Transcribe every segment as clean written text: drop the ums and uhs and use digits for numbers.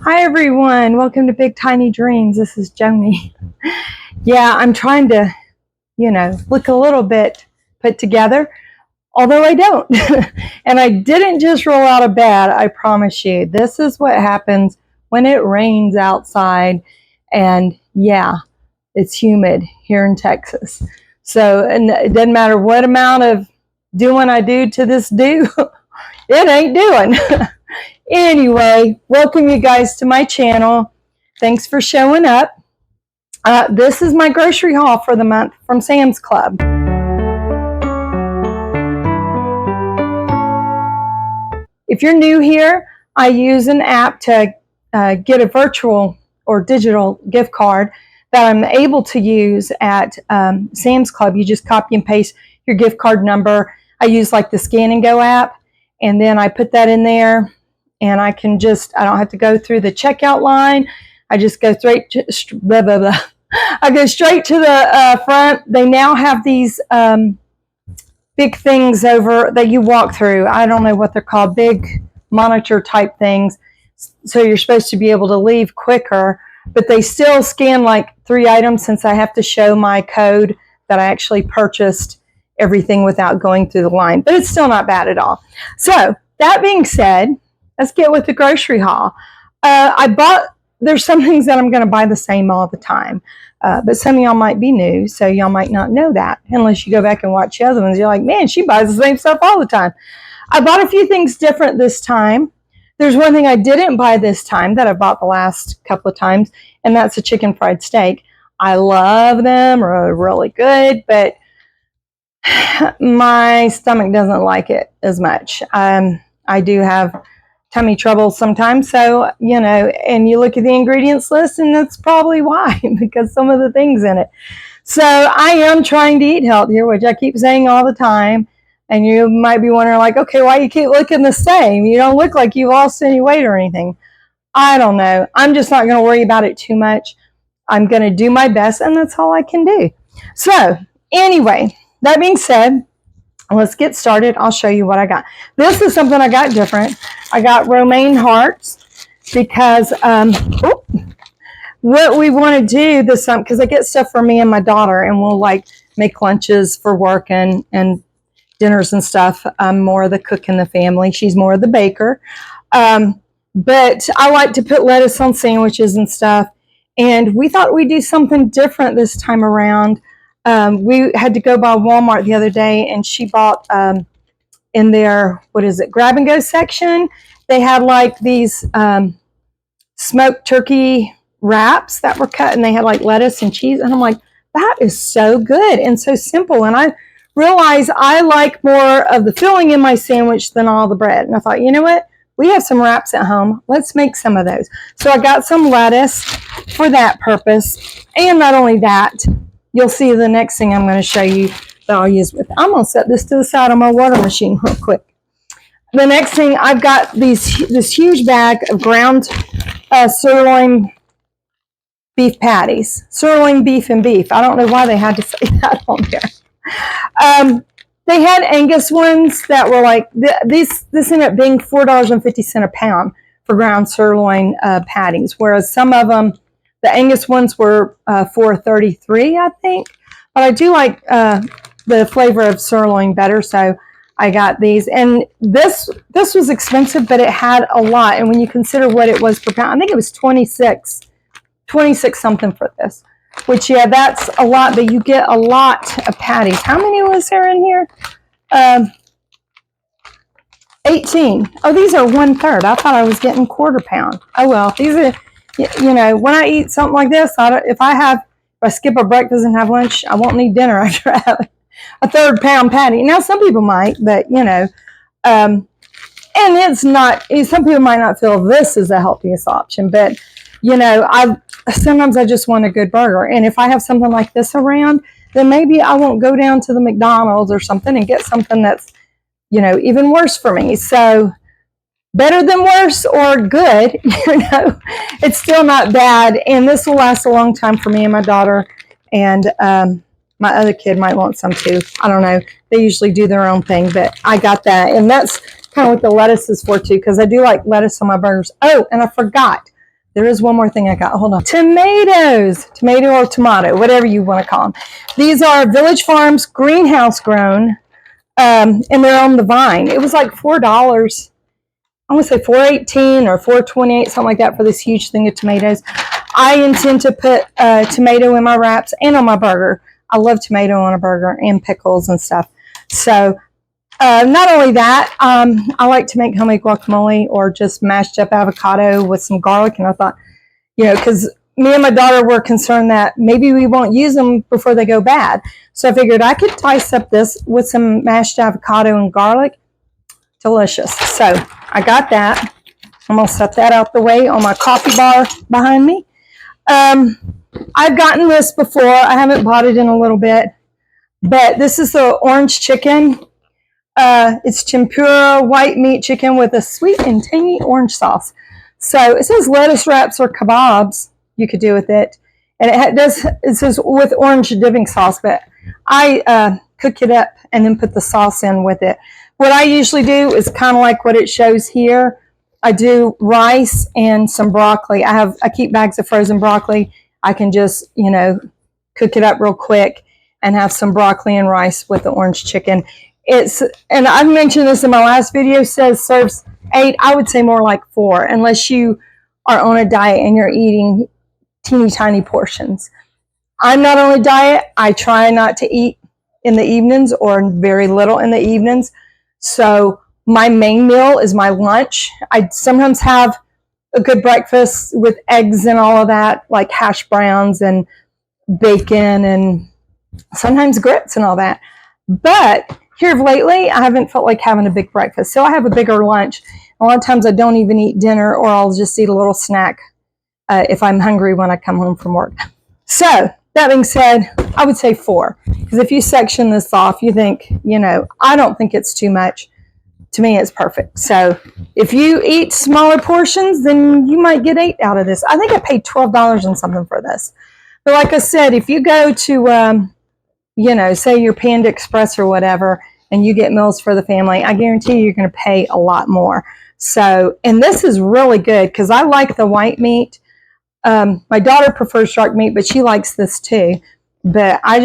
Hi everyone, welcome to Big Tiny Dreams. This is Joni. Yeah, I'm trying to, look a little bit put together, although I don't. And I didn't just roll out of bed, I promise you. This is what happens when it rains outside. And yeah, it's humid here in Texas. So, and it doesn't matter what amount of doing I do to this dew, it ain't doing. Anyway, welcome you guys to my channel. Thanks for showing up. This is my grocery haul for the month from Sam's Club. If you're new here, I use an app to get a virtual or digital gift card that I'm able to use at Sam's Club. You just copy and paste your gift card number. I use like the Scan and Go app, and then I put that in there. And I can I don't have to go through the checkout line. I just go straight to, blah, blah, blah. I go straight to the front. They now have these big things over that you walk through. I don't know what they're called, big monitor type things. So you're supposed to be able to leave quicker, but they still scan like 3 items since I have to show my code that I actually purchased everything without going through the line, but it's still not bad at all. So that being said, let's get with the grocery haul. There's some things that I'm going to buy the same all the time, but some of y'all might be new, so y'all might not know that unless you go back and watch the other ones. You're like, man, she buys the same stuff all the time. I bought a few things different this time. There's one thing I didn't buy this time that I bought the last couple of times, and that's a chicken fried steak. I love them, they're really good, but my stomach doesn't like it as much. I do have tummy trouble sometimes, so and you look at the ingredients list and that's probably why, because some of the things in it. So I am trying to eat healthier, which I keep saying all the time, and you might be wondering like, okay, why you keep looking the same? You don't look like you've lost any weight or anything. I don't know. I'm just not going to worry about it too much. I'm going to do my best, and that's all I can do. So anyway, that being said, let's get started. I'll show you what I got. This is something I got different. I got romaine hearts because what we want to do this time, because I get stuff for me and my daughter, and we'll like make lunches for work and dinners and stuff. I'm more of the cook in the family. She's more of the baker. But I like to put lettuce on sandwiches and stuff. And we thought we'd do something different this time around. We had to go by Walmart the other day, and she bought in their, grab and go section. They had like these smoked turkey wraps that were cut, and they had like lettuce and cheese. And I'm like, that is so good and so simple. And I realized I like more of the filling in my sandwich than all the bread. And I thought, you know what? We have some wraps at home. Let's make some of those. So I got some lettuce for that purpose. And not only that, you'll see the next thing I'm going to show you that I'll use with. I'm going to set this to the side of my water machine real quick. The next thing, I've got this huge bag of ground sirloin beef patties. Sirloin beef and beef. I don't know why they had to say that on there. They had Angus ones that were like, this ended up being $4.50 a pound for ground sirloin patties, whereas some of them, the Angus ones were $4.33, I think. But I do like the flavor of sirloin better, so I got these. And this was expensive, but it had a lot. And when you consider what it was per pound, I think it was 26 something for this. Which, yeah, that's a lot, but you get a lot of patties. How many was there in here? 18. Oh, these are 1/3. I thought I was getting quarter pound. Oh, well, these are, when I eat something like this, if I skip a breakfast and have lunch, I won't need dinner after I have a 1/3 pound patty. Now, some people might, but, and it's not, some people might not feel this is the healthiest option, but, sometimes I just want a good burger. And if I have something like this around, then maybe I won't go down to the McDonald's or something and get something that's, even worse for me. So better than worse or good, it's still not bad. And this will last a long time for me and my daughter. And my other kid might want some too. I don't know. They usually do their own thing, but I got that. And that's kind of what the lettuce is for too, because I do like lettuce on my burgers. Oh, and I forgot. There is one more thing I got. Hold on. Tomatoes. Tomato or tomato, whatever you want to call them. These are Village Farms greenhouse grown, and they're on the vine. It was like $4. I want to say $4.18 or $4.28, something like that, for this huge thing of tomatoes. I intend to put tomato in my wraps and on my burger. I love tomato on a burger and pickles and stuff. So not only that, I like to make homemade guacamole or just mashed up avocado with some garlic. And I thought, you know, because me and my daughter were concerned that maybe we won't use them before they go bad. So I figured I could dice up this with some mashed avocado and garlic. Delicious. So I got that. I'm going to set that out the way on my coffee bar behind me. I've gotten this before. I haven't bought it in a little bit. But this is the orange chicken. It's tempura white meat chicken with a sweet and tangy orange sauce. So it says lettuce wraps or kebabs you could do with it. And it says with orange dipping sauce, but I cook it up and then put the sauce in with it. What I usually do is kind of like what it shows here. I do rice and some broccoli. I keep bags of frozen broccoli. I can just, you know, cook it up real quick and have some broccoli and rice with the orange chicken. And I've mentioned this in my last video, says serves 8. I would say more like 4, unless you are on a diet and you're eating teeny tiny portions. I'm not on a diet. I try not to eat in the evenings or very little in the evenings. So my main meal is my lunch. I sometimes have a good breakfast with eggs and all of that, like hash browns and bacon and sometimes grits and all that. But here of lately, I haven't felt like having a big breakfast. So I have a bigger lunch. A lot of times I don't even eat dinner, or I'll just eat a little snack if I'm hungry when I come home from work. So that being said, I would say 4. Because if you section this off, you think, you know, I don't think it's too much. To me, it's perfect. So if you eat smaller portions, then you might get 8 out of this. I think I paid $12 and something for this. But like I said, if you go to, you know, say your Panda Express or whatever, and you get meals for the family, I guarantee you're going to pay a lot more. So, and this is really good because I like the white meat. My daughter prefers shark meat, but she likes this too. But I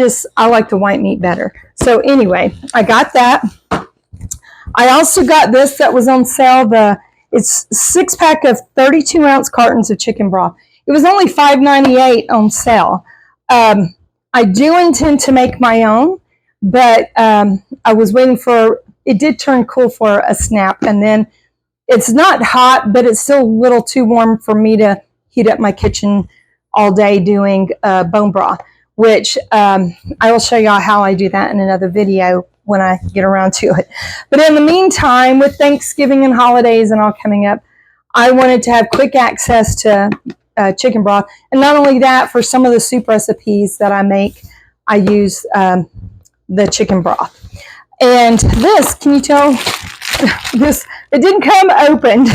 like the white meat better. So anyway, I got that. I also got this that was on sale. It's 6-pack of 32-ounce cartons of chicken broth. It was only $5.98 on sale. I do intend to make my own, but I was waiting for, it did turn cool for a snap, and then it's not hot, but it's still a little too warm for me to heat up my kitchen all day doing bone broth, which I will show y'all how I do that in another video when I get around to it. But in the meantime, with Thanksgiving and holidays and all coming up, I wanted to have quick access to chicken broth. And not only that, for some of the soup recipes that I make, I use the chicken broth. And this, can you tell? This, it didn't come opened.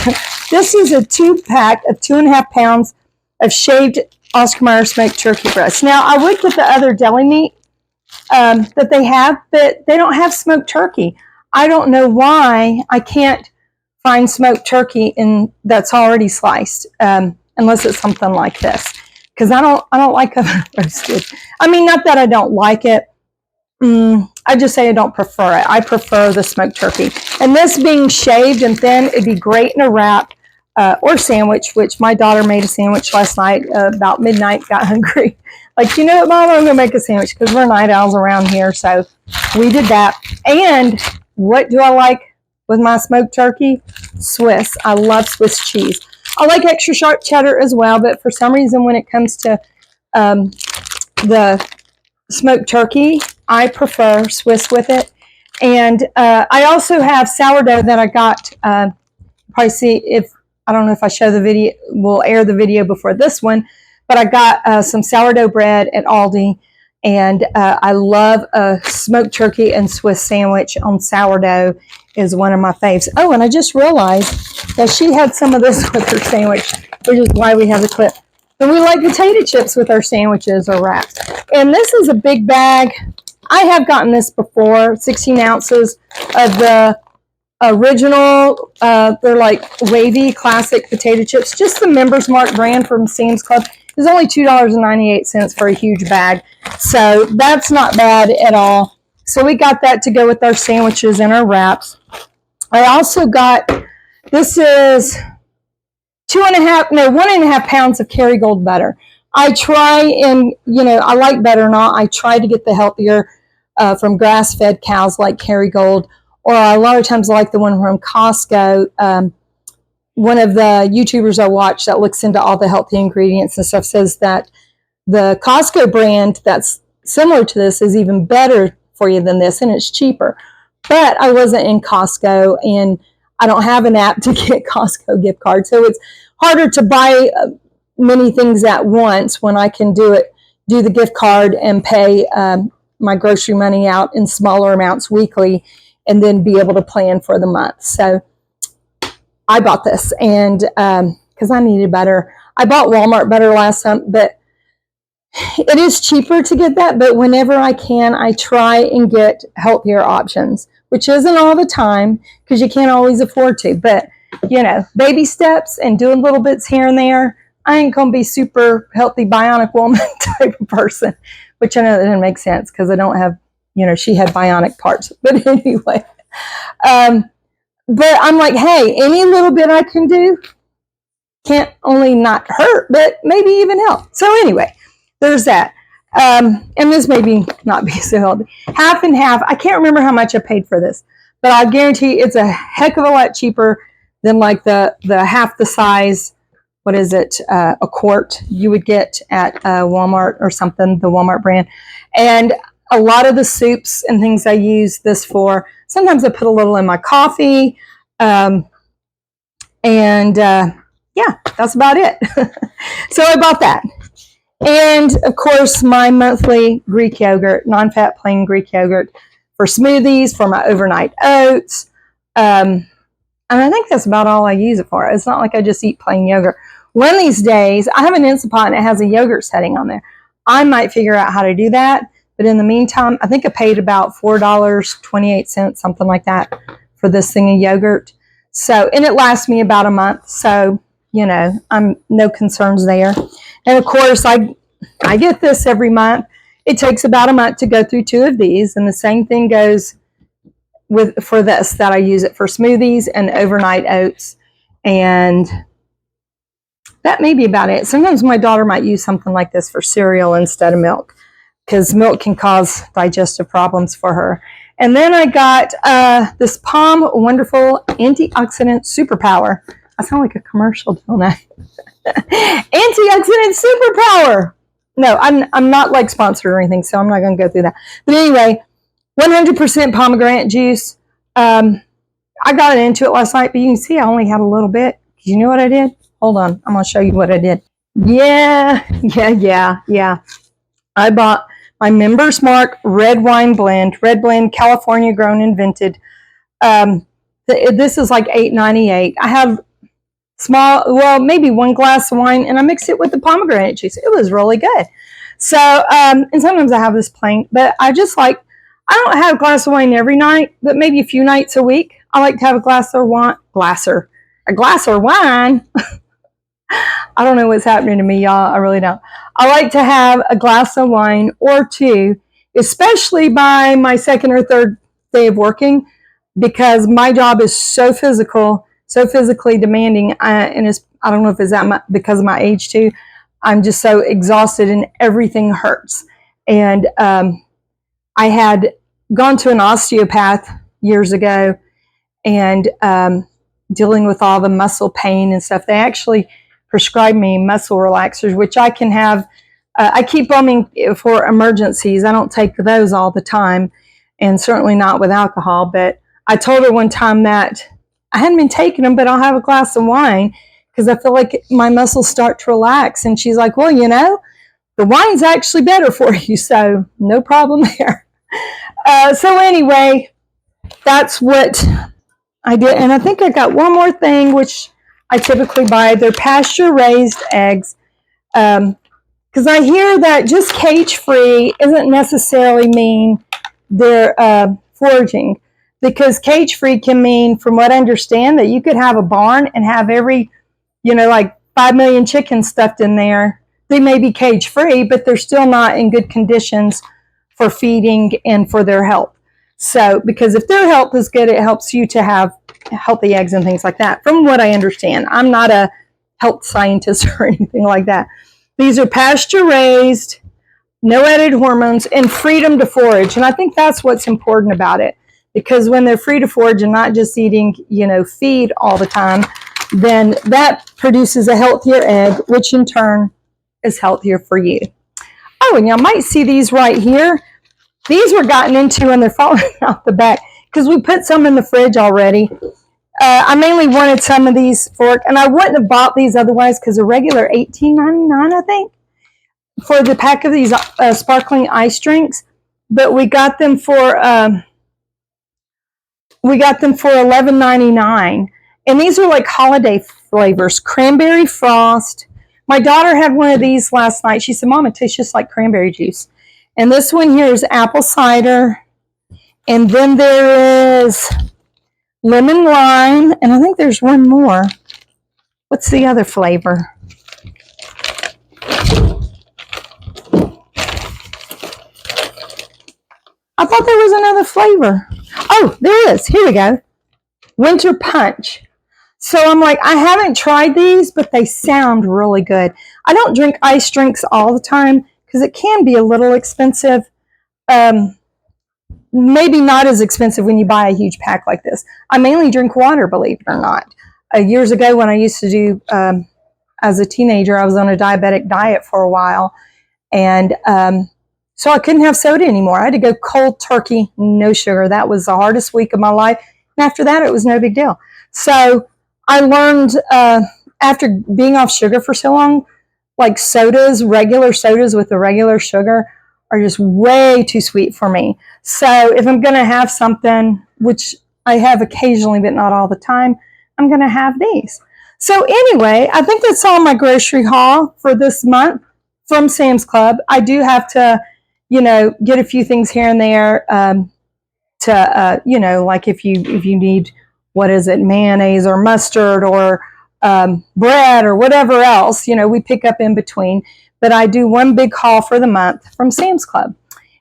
This is a 2-pack of 2.5 pounds of shaved Oscar Mayer smoked turkey breast. Now, I would get the other deli meat that they have, but they don't have smoked turkey. I don't know why I can't find smoked turkey that's already sliced, unless it's something like this. Because I don't like oven roasted. I mean, not that I don't like it. I just say I don't prefer it. I prefer the smoked turkey. And this being shaved and thin, it'd be great in a wrap or sandwich, which my daughter made a sandwich last night about midnight, got hungry. Like, you know what, Mom, I'm going to make a sandwich because we're night owls around here. So we did that. And what do I like with my smoked turkey? Swiss. I love Swiss cheese. I like extra sharp cheddar as well, but for some reason when it comes to the smoked turkey, I prefer Swiss with it. And I also have sourdough that I got, probably see if, I don't know if I show the video, we'll air the video before this one, but I got some sourdough bread at Aldi, and I love a smoked turkey and Swiss sandwich on sourdough is one of my faves. Oh, and I just realized that she had some of this with her sandwich, which is why we have the clip. And we like potato chips with our sandwiches or wraps. And this is a big bag. I have gotten this before, 16 ounces of the original, they're like wavy classic potato chips, just the Members Mark brand from Sam's Club. It's only $2.98 for a huge bag. So that's not bad at all. So we got that to go with our sandwiches and our wraps. I also got, this is 1.5 pounds of Kerrygold butter. I try and, I like butter and all. I try to get the healthier from grass-fed cows like Kerrygold, or a lot of times I like the one from Costco. One of the YouTubers I watch that looks into all the healthy ingredients and stuff says that the Costco brand that's similar to this is even better for you than this, and it's cheaper. But I wasn't in Costco, and I don't have an app to get Costco gift cards, so it's harder to buy many things at once when I can do the gift card and pay my grocery money out in smaller amounts weekly, and then be able to plan for the month. So I bought this, and because I needed butter. I bought Walmart butter last month, but it is cheaper to get that. But whenever I can, I try and get healthier options, which isn't all the time because you can't always afford to. But, baby steps and doing little bits here and there. I ain't going to be super healthy bionic woman type of person, which I know that didn't make sense because I don't have, she had bionic parts. But anyway, but I'm like, hey, any little bit I can do can't only not hurt, but maybe even help. So anyway, there's that. And this maybe not be so healthy. Half and half. I can't remember how much I paid for this, but I guarantee it's a heck of a lot cheaper than like the half the size, what is it, a quart you would get at Walmart or something, the Walmart brand. And a lot of the soups and things I use this for, sometimes I put a little in my coffee. Yeah, that's about it. So I bought that. And of course, my monthly Greek yogurt, non-fat plain Greek yogurt for smoothies, for my overnight oats. And I think that's about all I use it for. It's not like I just eat plain yogurt. One of these days, I have an Instapot and it has a yogurt setting on there. I might figure out how to do that. But in the meantime, I think I paid about $4.28, something like that, for this thing of yogurt. So, and it lasts me about a month. So, I'm no concerns there. And of course, I get this every month. It takes about a month to go through 2 of these. And the same thing goes for this, that I use it for smoothies and overnight oats. And that may be about it. Sometimes my daughter might use something like this for cereal instead of milk, because milk can cause digestive problems for her. And then I got this Palm Wonderful Antioxidant Superpower. I sound like a commercial, don't I? Antioxidant Superpower. No, I'm not like sponsored or anything, so I'm not going to go through that. But anyway, 100% pomegranate juice. I got into it last night, but you can see I only had a little bit. You know what I did? Hold on. I'm going to show you what I did. Yeah. I bought my Members Mark red wine blend, California grown and vented. This is like $8.98. I have maybe 1 glass of wine, and I mixed it with the pomegranate juice. It was really good. So, and sometimes I have this plain, but I don't have a glass of wine every night, but maybe a few nights a week. I like to have a glass of wine. I don't know what's happening to me, y'all. I really don't. I like to have a glass of wine or 2, especially by my second or third day of working, because my job is so physically demanding. And I don't know if it's because of my age too. I'm just so exhausted and everything hurts. And I had gone to an osteopath years ago and dealing with all the muscle pain and stuff. They actually prescribed me muscle relaxers, which I can have. I keep them for emergencies. I don't take those all the time, and certainly not with alcohol. But I told her one time that I hadn't been taking them, but I'll have a glass of wine because I feel like my muscles start to relax. And she's like, well, the wine's actually better for you. So no problem there. So anyway, that's what I did. And I think I got one more thing, which I typically buy. They're pasture-raised eggs. Because I hear that just cage-free isn't necessarily mean they're foraging. because cage-free can mean, from what I understand, that you could have a barn and have every, like 5 million chickens stuffed in there. They may be cage-free, but they're still not in good conditions for feeding and for their health. So, because if their health is good, it helps you to have healthy eggs and things like that, from what I understand. I'm not a health scientist or anything like that. These are pasture-raised, no added hormones, and freedom to forage. And I think that's what's important about it, because when they're free to forage and not just eating, feed all the time, then that produces a healthier egg, which in turn is healthier for you. Oh, and you might see these right here. These were gotten into and they're falling out the back because we put some in the fridge already. I mainly wanted some of these for, and I wouldn't have bought these otherwise, because a regular $18.99, I think, for the pack of these sparkling ice drinks. But we got them for $11.99, and these are like holiday flavors, cranberry frost. My daughter had one of these last night. She said, "Mom, it tastes just like cranberry juice." And this one here is apple cider. And then there is lemon lime. And I think there's one more. What's the other flavor? I thought there was another flavor. Oh, there is. Here we go. Winter punch. So I'm like, I haven't tried these, but they sound really good. I don't drink ice drinks all the time because it can be a little expensive. Maybe not as expensive when you buy a huge pack like this. I mainly drink water, believe it or not. Years ago when I used to do, as a teenager, I was on a diabetic diet for a while. And so I couldn't have soda anymore. I had to go cold turkey, no sugar. That was the hardest week of my life. And after that, it was no big deal. So I learned, after being off sugar for so long, like sodas, regular sodas with the regular sugar, are just way too sweet for me. So if I'm going to have something, which I have occasionally, but not all the time, I'm going to have these. So anyway, I think that's all my grocery haul for this month from Sam's Club. I do have to, get a few things here and there to, like if you need, what is it, mayonnaise or mustard or bread or whatever else, we pick up in between. But I do one big haul for the month from Sam's Club.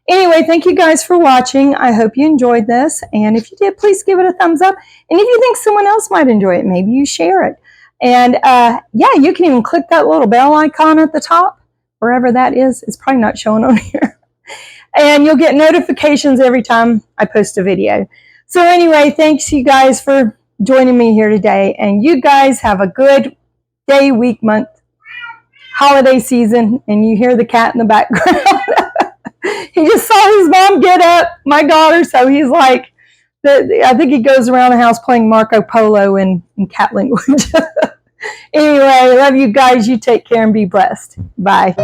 Anyway, thank you guys for watching. I hope you enjoyed this. And if you did, please give it a thumbs up. And if you think someone else might enjoy it, maybe you share it. And yeah, you can even click that little bell icon at the top, wherever that is. It's probably not showing on here. And you'll get notifications every time I post a video. So anyway, thanks you guys for joining me here today. And you guys have a good day, week, month, holiday season. And you hear the cat in the background. He just saw his mom get up, my daughter, so he's like, I think he goes around the house playing Marco Polo in cat language. Anyway, love you guys. You take care and be blessed. Bye.